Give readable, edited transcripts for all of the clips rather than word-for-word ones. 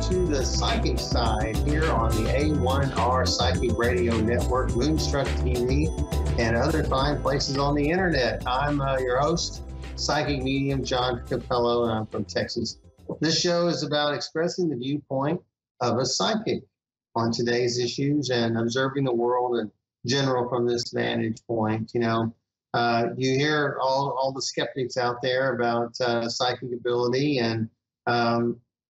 to the Psychic Side here on the A1R Psychic Radio Network, Moonstruck TV, and other fine places on the internet. I'm your host, Psychic Medium John Cappello, and I'm from Texas. This show is about expressing the viewpoint of a psychic on today's issues and observing the world in general from this vantage point. You hear all the skeptics out there about psychic ability, and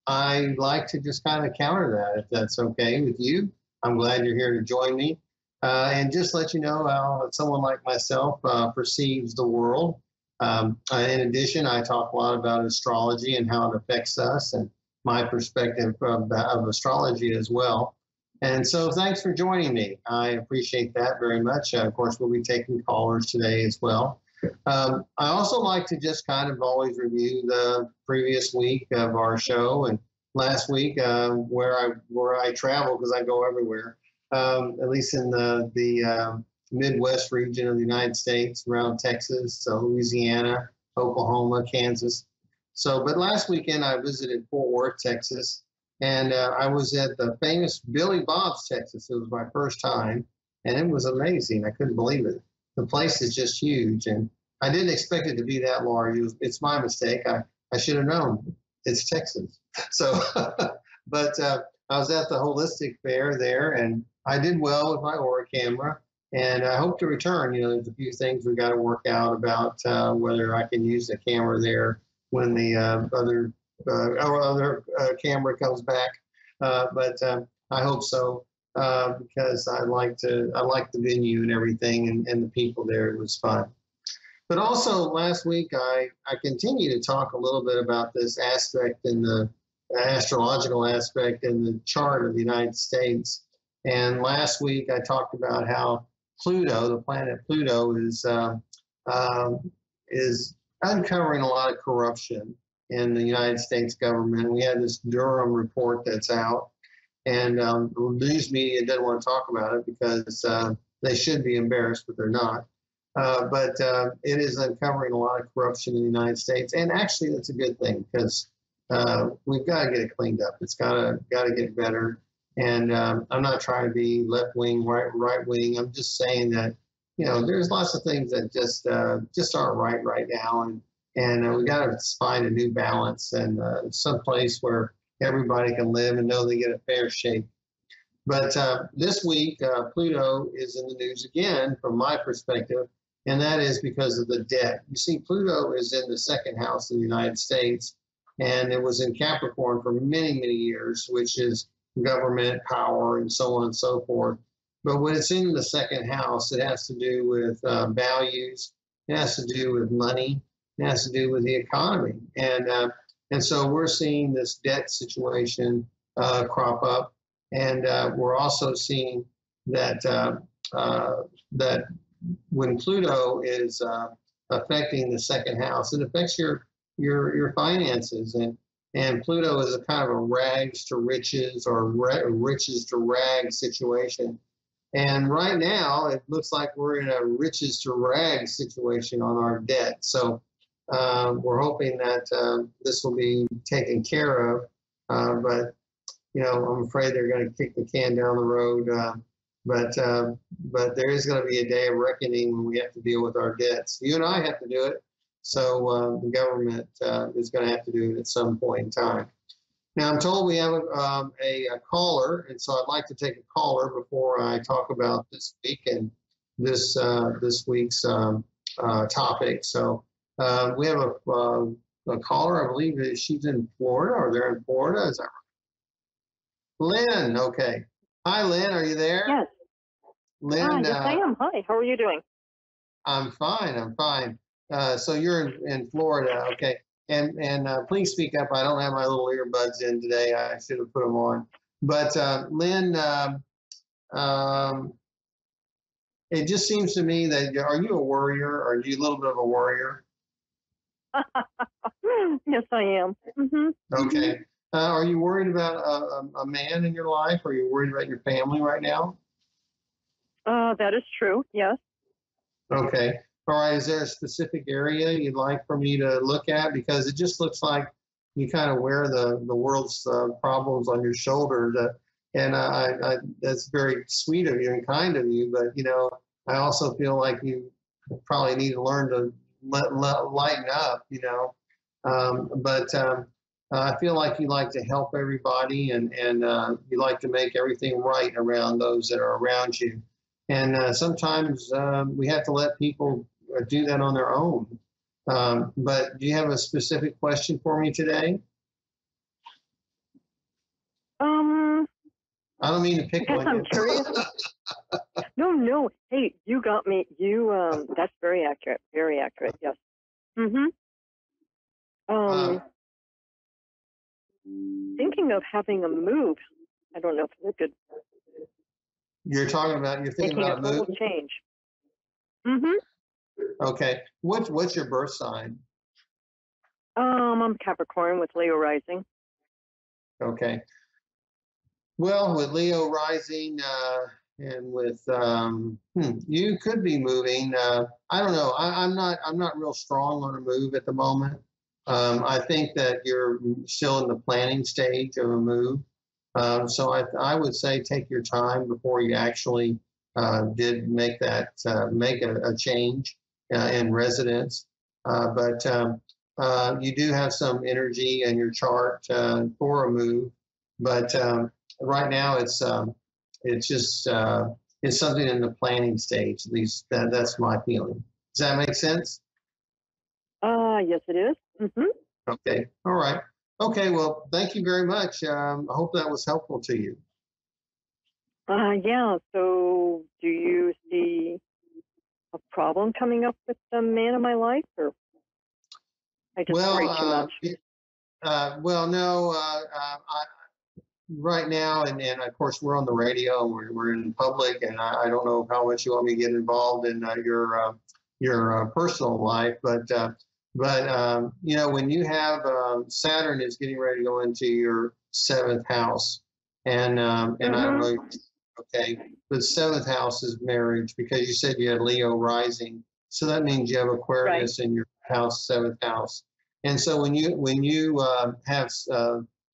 I like to just kind of counter that, if that's okay with you. I'm glad you're here to join me. And just let you know how someone like myself perceives the world. In addition, I talk a lot about astrology and how it affects us and my perspective of astrology as well. And so thanks for joining me. I appreciate that very much. Of course, we'll be taking callers today as well. I also like to just kind of always review the previous week of our show, and last week where I travel, because I go everywhere, at least in the Midwest region of the United States, around Texas, Louisiana, Oklahoma, Kansas. But last weekend I visited Fort Worth, Texas, and I was at the famous Billy Bob's, Texas. It was my first time, and it was amazing. I couldn't believe it. The place is just huge, and I didn't expect it to be that large. It's my mistake. I should have known. It's Texas. But I was at the holistic fair there, and I did well with my Aura camera, and I hope to return. There's a few things we've got to work out about whether I can use the camera there when the other camera comes back. But I hope so. Because I like the venue and everything, and the people there. It was fun. But also last week I continue to talk a little bit about this aspect in the astrological aspect in the chart of the United States. And last week I talked about how Pluto, the planet Pluto, is uncovering a lot of corruption in the United States government. We had this Durham report that's out. And the news media doesn't want to talk about it because they should be embarrassed, but they're not. But it is uncovering a lot of corruption in the United States, and actually that's a good thing because we've got to get it cleaned up. It's got to get better. And I'm not trying to be left wing, right wing. I'm just saying that there's lots of things that just aren't right now, and we got to find a new balance and some place where everybody can live and know they get a fair shake. But this week, Pluto is in the news again, from my perspective, and that is because of the debt. You see, Pluto is in the second house of the United States, and it was in Capricorn for many, many years, which is government, power, and so on and so forth. But when it's in the second house, it has to do with values, it has to do with money, it has to do with the economy. And so we're seeing this debt situation crop up, and we're also seeing that that when Pluto is affecting the second house, it affects your finances, and Pluto is a kind of a rags to riches or riches to rags situation. And right now, it looks like we're in a riches to rags situation on our debt. So we're hoping that this will be taken care of, but I'm afraid they're going to kick the can down the road. But there is going to be a day of reckoning when we have to deal with our debts. You and I have to do it, so the government is going to have to do it at some point in time. Now, I'm told we have a caller, and so I'd like to take a caller before I talk about this week and this week's topic. So. We have a caller, I believe that she's in Florida, or they're in Florida. Is that right? Lynn, okay. Hi, Lynn, are you there? Yes. Lynn, yes, I am. Hi, how are you doing? I'm fine. So you're in Florida, okay. And please speak up. I don't have my little earbuds in today. I should have put them on. But Lynn, it just seems to me that, are you a worrier? Are you a little bit of a worrier? Yes, I am. Mm-hmm. Okay. Are you worried about a man in your life? Are you worried about your family right now? That is true, yes. Okay. All right. Is there a specific area you'd like for me to look at? Because it just looks like you kind of wear the world's problems on your shoulder. And that's very sweet of you and kind of you. But I also feel like you probably need to learn to lighten up. But I feel like you like to help everybody, and you like to make everything right around those that are around you. And sometimes we have to let people do that on their own. But do you have a specific question for me today? I don't mean to pick I guess on I'm you. curious. No. Hey, you got me. That's very accurate. Very accurate. Yes. Mm-hmm. Thinking of having a move. I don't know if it's a good. You're thinking Making about a a move? total change. Mm-hmm. Okay. What's your birth sign? I'm Capricorn with Leo rising. Okay. Well, with Leo rising and with you could be moving. I don't know. I'm not real strong on a move at the moment. I think that you're still in the planning stage of a move. So I would say take your time before you actually did make a change in residence. But you do have some energy in your chart for a move. But right now it's just it's something in the planning stage. At least that's my feeling. Does that make sense? Yes, it is. Mm-hmm. Okay. All right. Okay. Well, thank you very much. I hope that was helpful to you. Yeah. So, do you see a problem coming up with the man of my life, or I just worry too much? Well, no. Right now, and of course, we're on the radio. We're in public, and I don't know how much you want me to get involved in your personal life, but when you have Saturn is getting ready to go into your seventh house, and I don't know, okay, but seventh house is marriage because you said you had Leo rising, so that means you have Aquarius in your seventh house, and so when you have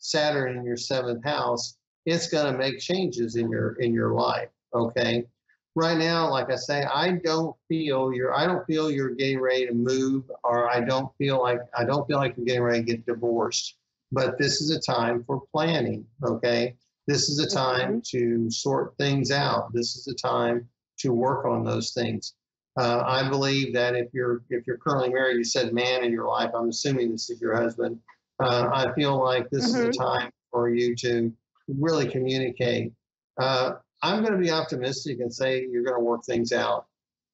Saturn in your seventh house, it's going to make changes in your life. Okay. Right now, like I say, I don't feel you're getting ready to move, or I don't feel like you're getting ready to get divorced. But this is a time for planning. Okay. This is a time to sort things out. This is a time to work on those things. I believe that if you're currently married, you said man in your life. I'm assuming this is your husband. I feel like this is a time for you to really communicate. I'm going to be optimistic and say you're going to work things out.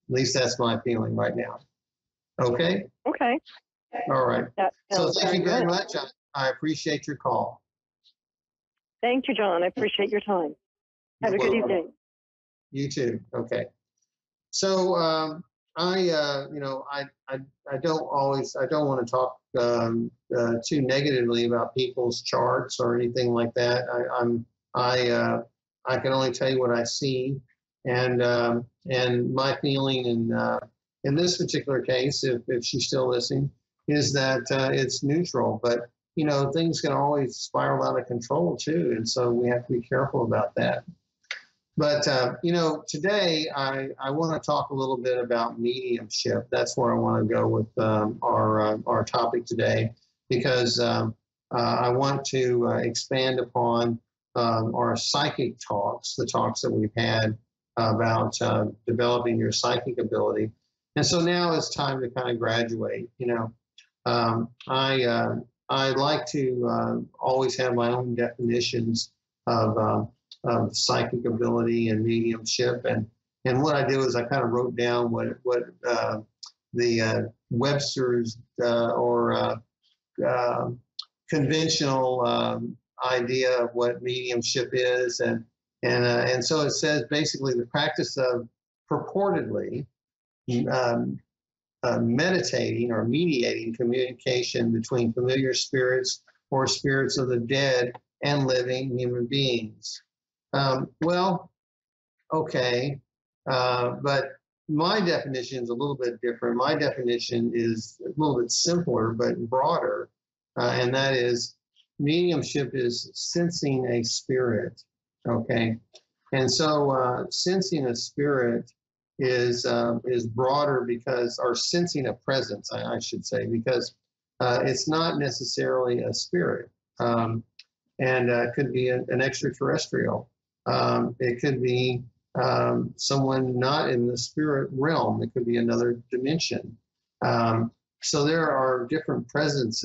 At least that's my feeling right now. Okay? Okay. All right. So thank you very good. much. I appreciate your call. Thank you, John. I appreciate your time. Have a good evening. You too. Okay. So I don't want to talk too negatively about people's charts or anything like that. I can only tell you what I see, and my feeling in this particular case, if she's still listening, is that it's neutral. But things can always spiral out of control too, and so we have to be careful about that. But today I want to talk a little bit about mediumship. That's where I want to go with our topic today, because I want to expand upon our psychic talks, the talks that we've had about developing your psychic ability. And so now it's time to kind of graduate. I like to always have my own definitions of psychic ability and mediumship, and what I do is I kind of wrote down what the Webster's or conventional idea of what mediumship is, and so it says basically the practice of purportedly meditating or mediating communication between familiar spirits or spirits of the dead and living human beings. Well, okay, but my definition is a little bit different. My definition is a little bit simpler but broader. and that is mediumship is sensing a spirit, okay? And so sensing a spirit is broader because, or sensing a presence, I should say, because it's not necessarily a spirit. And it could be an extraterrestrial. It could be someone not in the spirit realm. It could be another dimension. So there are different presence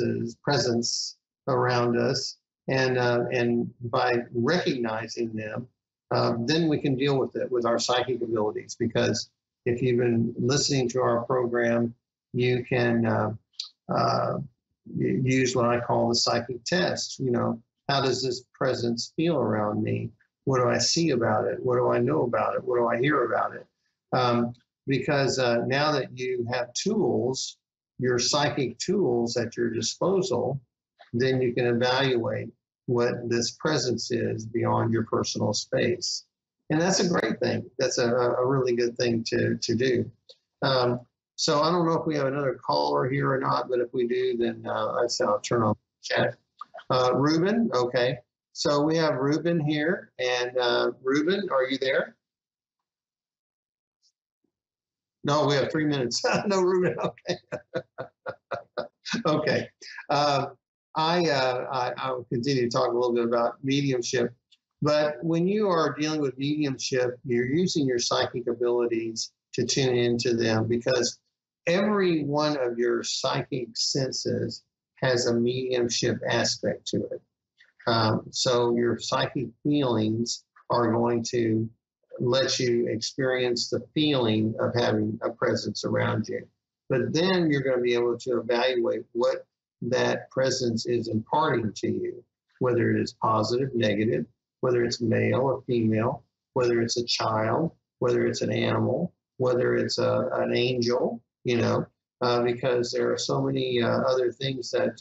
around us, and by recognizing them, then we can deal with it with our psychic abilities. Because if you've been listening to our program, you can use what I call the psychic test. You know, how does this presence feel around me? What do I see about it? What do I know about it? What do I hear about it? Because now that you have tools, your psychic tools at your disposal, then you can evaluate what this presence is beyond your personal space. And that's a great thing. That's a really good thing to do. So I don't know if we have another caller here or not, but if we do, then I'll turn on the chat. Ruben, okay. So we have Ruben here. And Ruben, are you there? No, we have 3 minutes. No, Ruben, okay. Okay. I will continue to talk a little bit about mediumship. But when you are dealing with mediumship, you're using your psychic abilities to tune into them, because every one of your psychic senses has a mediumship aspect to it. So your psychic feelings are going to let you experience the feeling of having a presence around you. But then you're going to be able to evaluate what that presence is imparting to you, whether it is positive, negative, whether it's male or female, whether it's a child, whether it's an animal, whether it's an angel, you know, because there are so many other things that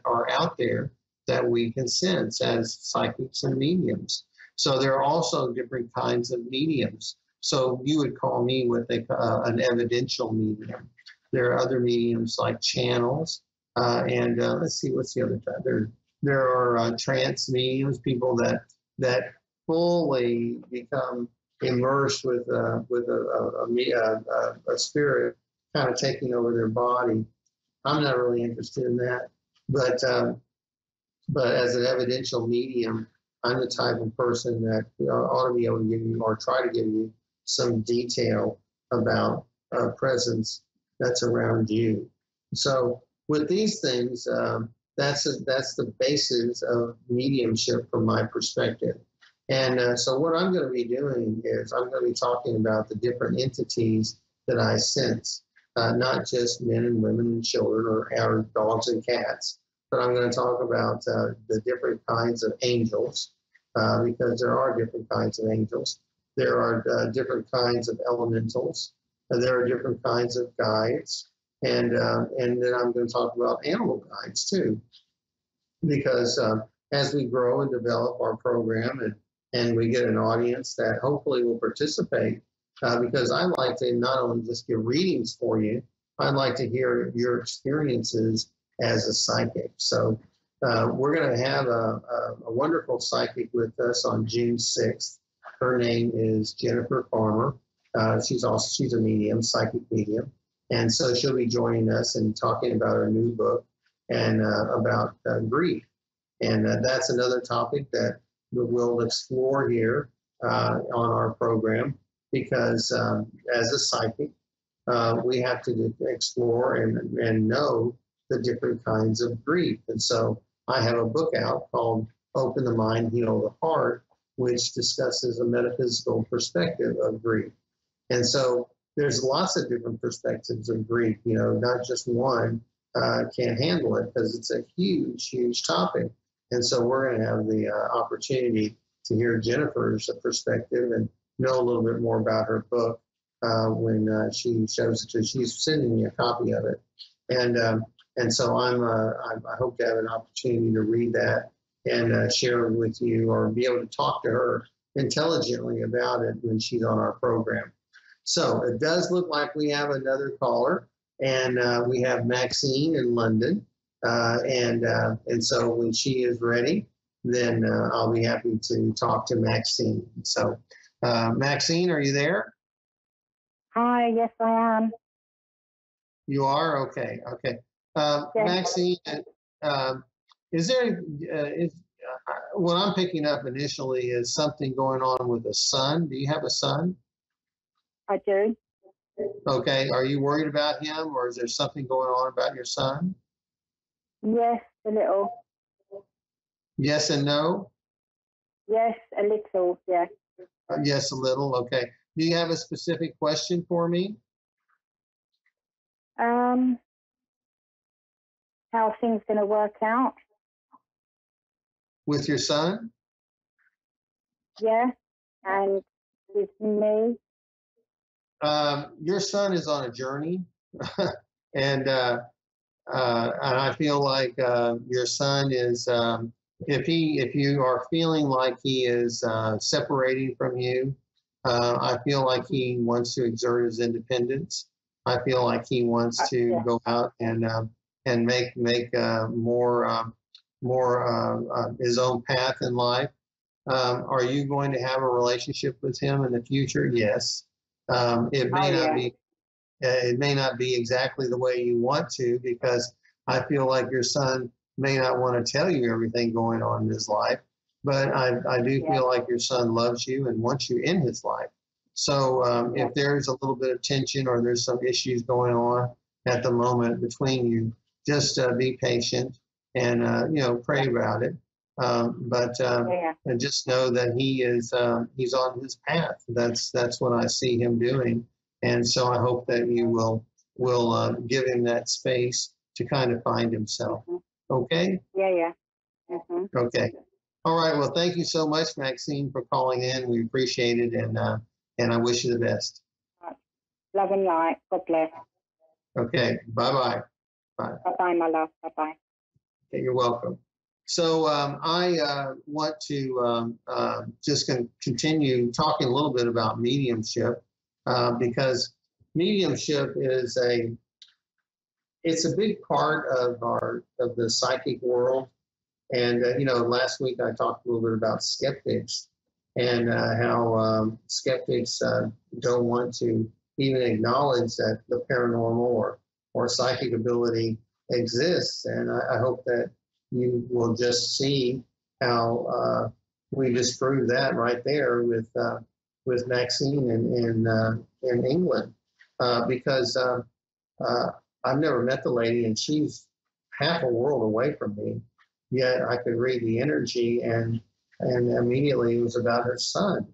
are out there that we can sense as psychics and mediums. So there are also different kinds of mediums. So you would call me what they call an evidential medium. There are other mediums like channels, and let's see, what's the other type? There are trance mediums, people that fully become immersed with a spirit kind of taking over their body. I'm not really interested in that, but as an evidential medium, I'm the type of person that ought to be able to give you, or try to give you, some detail about a presence that's around you. So with these things, that's the basis of mediumship from my perspective. And so what I'm going to be doing is I'm going to be talking about the different entities that I sense, not just men and women and children or dogs and cats, but I'm going to talk about the different kinds of angels, because there are different kinds of angels. There are different kinds of elementals. There are different kinds of guides. And then I'm going to talk about animal guides too, because as we grow and develop our program and we get an audience that hopefully will participate, because I like to not only just give readings for you, I'd like to hear your experiences as a psychic. So we're going to have a wonderful psychic with us on June 6th. Her name is Jennifer Farmer. She's a medium, psychic medium. And so she'll be joining us and talking about her new book and about grief. And that's another topic that we'll explore here on our program, because as a psychic, we have to explore and know the different kinds of grief. And so I have a book out called Open the Mind, Heal the Heart, which discusses a metaphysical perspective of grief. And so there's lots of different perspectives of grief, you know, not just one can't handle it, because it's a huge, huge topic. And so we're going to have the opportunity to hear Jennifer's perspective and know a little bit more about her book when she shows it to. She's sending me a copy of it. And so I hope to have an opportunity to read that and share it with you, or be able to talk to her intelligently about it when she's on our program. So it does look like we have another caller, and we have Maxine in London. And so when she is ready, then I'll be happy to talk to Maxine. So, Maxine, are you there? Hi, yes, I am. You are? Okay, okay. Yes. Maxine, is there, what I'm picking up initially is something going on with a son. Do you have a son? I do. Okay, are you worried about him, or is there something going on about your son? Yes, a little. Yes and no? Yes, a little, yeah. Yes, a little. Okay. Do you have a specific question for me? How are things going to work out? With your son? Yeah, and with me. Your son is on a journey, and I feel like your son is. If you are feeling like he is separating from you, I feel like he wants to exert his independence. I feel like he wants to Yeah. go out and make more his own path in life. Are you going to have a relationship with him in the future? Yes. It may Oh, not yeah. be it may not be exactly the way you want to, because I feel like your son may not want to tell you everything going on in his life, but I do Yeah. feel like your son loves you and wants you in his life. So Yeah. if there's a little bit of tension or there's some issues going on at the moment between you, just be patient and pray about it. And just know that he's on his path. That's what I see him doing. And so I hope that you will give him that space to kind of find himself. Mhm. Okay? Yeah, yeah. Mm-hmm. Okay. All right. Well, thank you so much, Maxine, for calling in. We appreciate it, and I wish you the best. Love and light. God bless. Okay. Bye-bye. Bye. Bye-bye, my love. Bye-bye. Okay, you're welcome. So I want to just continue talking a little bit about mediumship, because mediumship is it's a big part of the psychic world. And last week I talked a little bit about skeptics and how skeptics don't want to even acknowledge that the paranormal or psychic ability exists. And I hope that you will just see how we disprove that right there with Maxine in England, because I've never met the lady, and she's half a world away from me. Yet I could read the energy, and immediately it was about her son,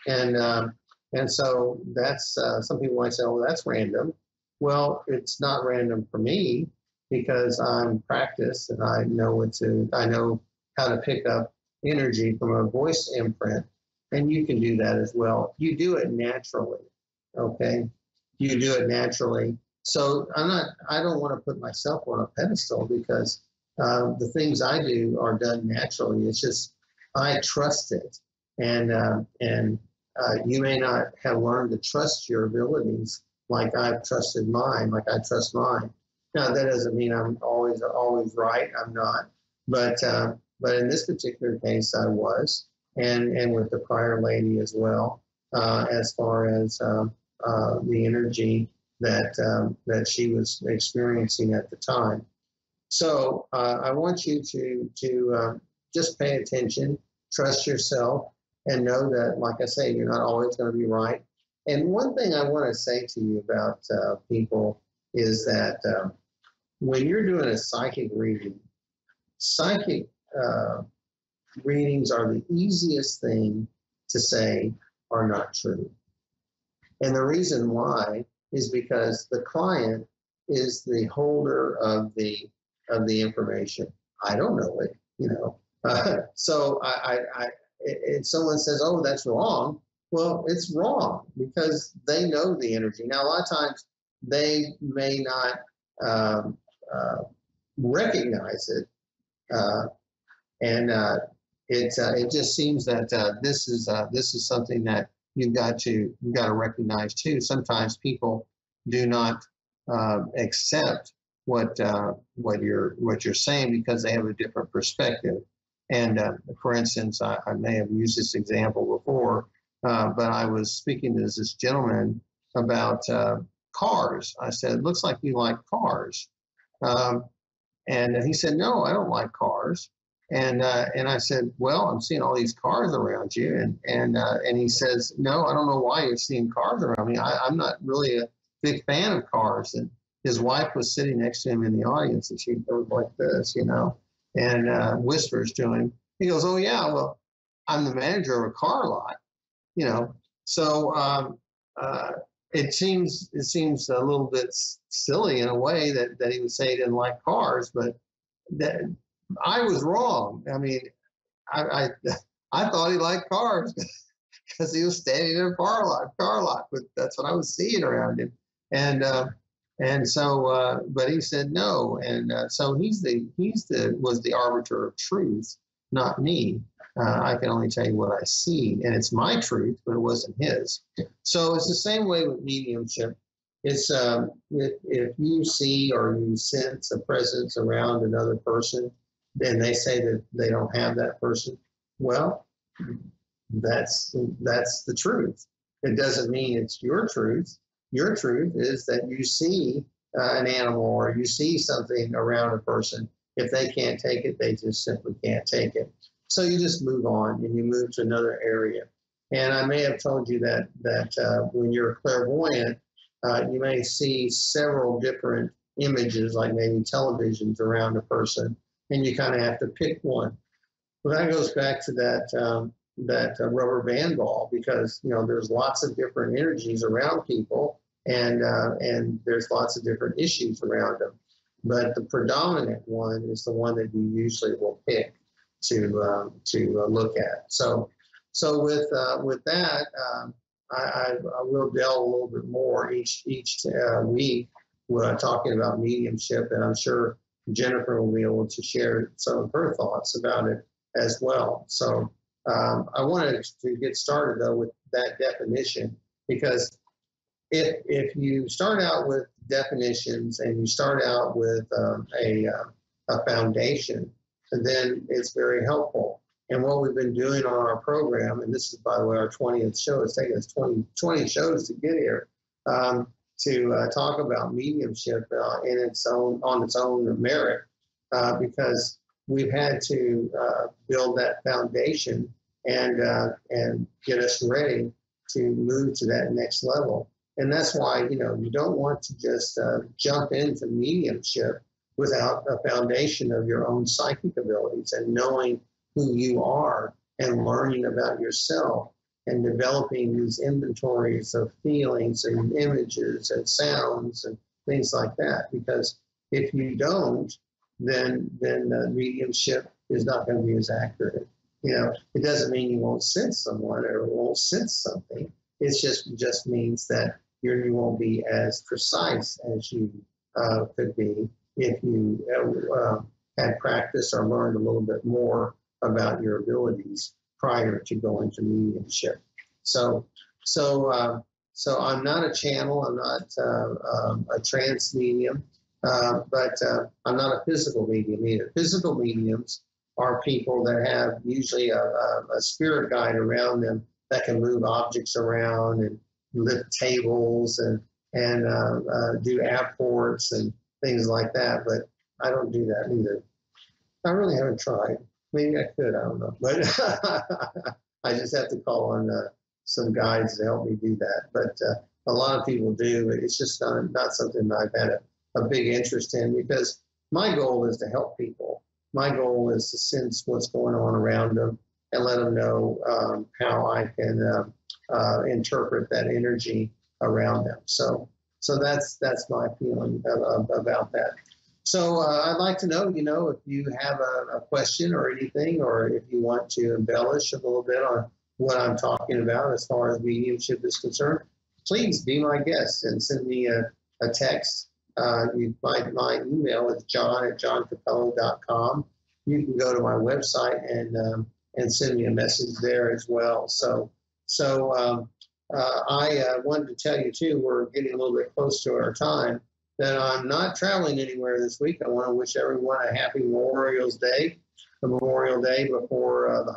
and so that's some people might say, "Oh, that's random." Well, it's not random for me, because I'm practiced and I know how to pick up energy from a voice imprint, and you can do that as well. You do it naturally, okay? You do it naturally. So I don't want to put myself on a pedestal, because the things I do are done naturally. It's just, I trust it. And you may not have learned to trust your abilities like I've trusted mine, like I trust mine. Now, that doesn't mean I'm always right. I'm not. But in this particular case, I was, and with the prior lady as well, as far as the energy that she was experiencing at the time. So I want you to just pay attention, trust yourself, and know that, like I say, you're not always going to be right. And one thing I want to say to you about people is that when you're doing a psychic reading, psychic readings are the easiest thing to say are not true. And the reason why is because the client is the holder of the information. I don't know it, so if someone says, "Oh, that's wrong," well, it's wrong because they know the energy. Now, a lot of times they may not recognize it, and it just seems that this is something that you've got to recognize too. Sometimes people do not accept what you're saying because they have a different perspective. And for instance, I may have used this example before, but I was speaking to this gentleman about cars. I said, "Looks like you like cars," and he said, "No, I don't like cars." And I said, "Well, I'm seeing all these cars around you," and he says, "No, I don't know why you're seeing cars around me. I'm not really a big fan of cars." And his wife was sitting next to him in the audience, and she goes like this, and whispers to him. He goes, "Oh yeah, well, I'm the manager of a car lot, you know." So it seems a little bit silly in a way that he would say he didn't like cars, but that I was wrong. I mean, I thought he liked cars because he was standing in a car lot, but that's what I was seeing around him, and so but he said no, and so was the arbiter of truth, not me. I can only tell you what I see, and it's my truth, but it wasn't his. So it's the same way with mediumship. It's if you see or you sense a presence around another person, then they say that they don't have that person. Well, that's the truth. It doesn't mean it's your truth. Your truth is that you see an animal or you see something around a person. If they can't take it, they just simply can't take it. So you just move on and you move to another area. And I may have told you that when you're clairvoyant, you may see several different images, like maybe televisions around a person, and you kind of have to pick one. Well, that goes back to that rubber band ball, because there's lots of different energies around people, and there's lots of different issues around them. But the predominant one is the one that you usually will pick to look at. So with that, I will delve a little bit more each week talking about mediumship, and I'm sure Jennifer will be able to share some of her thoughts about it as well. So I wanted to get started though with that definition, because if you start out with definitions and you start out with a foundation, then it's very helpful. And what we've been doing on our program, and this is, by the way, our 20th show. It's taken us 20 shows to get here, to talk about mediumship on its own merit, because we've had to build that foundation and get us ready to move to that next level. And that's why you don't want to just jump into mediumship without a foundation of your own psychic abilities and knowing who you are and learning about yourself and developing these inventories of feelings and images and sounds and things like that. Because if you don't, then mediumship is not going to be as accurate. It doesn't mean you won't sense someone or won't sense something. It just means that you won't be as precise as you could be if you had practiced or learned a little bit more about your abilities prior to going to mediumship. So I'm not a channel. I'm not a trance medium, but I'm not a physical medium either. Physical mediums are people that have usually a spirit guide around them that can move objects around and lift tables and do apports and things like that. But I don't do that either. I really haven't tried. Maybe I could, I don't know. But I just have to call on some guides to help me do that. But a lot of people do. It's just not something that I've had a big interest in, because my goal is to help people. My goal is to sense what's going on around them and let them know how I can interpret that energy around them. So that's my feeling about that. So I'd like to know, if you have a question or anything, or if you want to embellish a little bit on what I'm talking about as far as mediumship is concerned, please be my guest and send me a text. You find my email is john@johncappello.com. You can go to my website and send me a message there as well. So I wanted to tell you too, we're getting a little bit close to our time. that I'm not traveling anywhere this week. I want to wish everyone a happy Memorial Day before the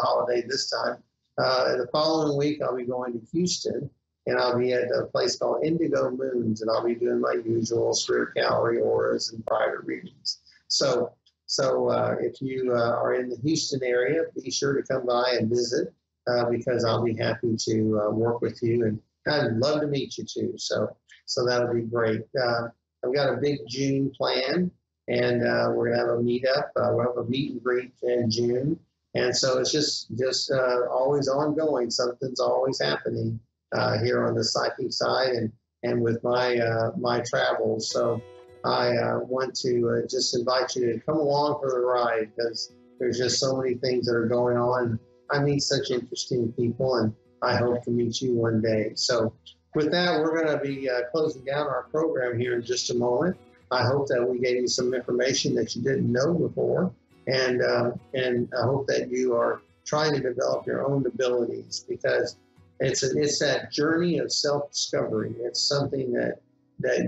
holiday this time. The following week, I'll be going to Houston, and I'll be at a place called Indigo Moons, and I'll be doing my usual spirit gallery auras and private readings. So if you are in the Houston area, be sure to come by and visit because I'll be happy to work with you, and I'd love to meet you too. So that'll be great. I've got a big June plan, and we're gonna have a meetup. We'll have a meet and greet in June, and so it's just always ongoing. Something's always happening here on the psychic side, and with my travels. So I want to just invite you to come along for the ride, because there's just so many things that are going on. I meet such interesting people, and I hope to meet you one day. So with that, we're going to be closing down our program here in just a moment. I hope that we gave you some information that you didn't know before, and I hope that you are trying to develop your own abilities, because it's that journey of self-discovery. It's something that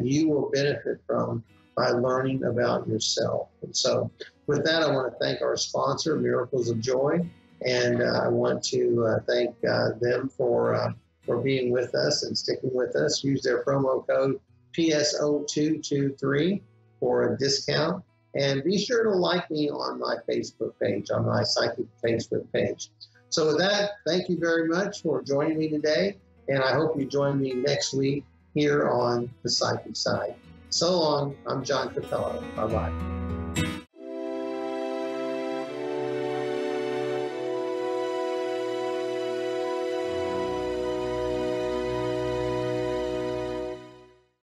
you will benefit from by learning about yourself. And so with that, I want to thank our sponsor, Miracles of Joy, and I want to thank them for being with us and sticking with us. Use their promo code PSO223 for a discount. And be sure to like me on my Facebook page, on my Psychic Facebook page. So with that, thank you very much for joining me today. And I hope you join me next week here on the Psychic Side. So long, I'm John Cappello. Bye-bye.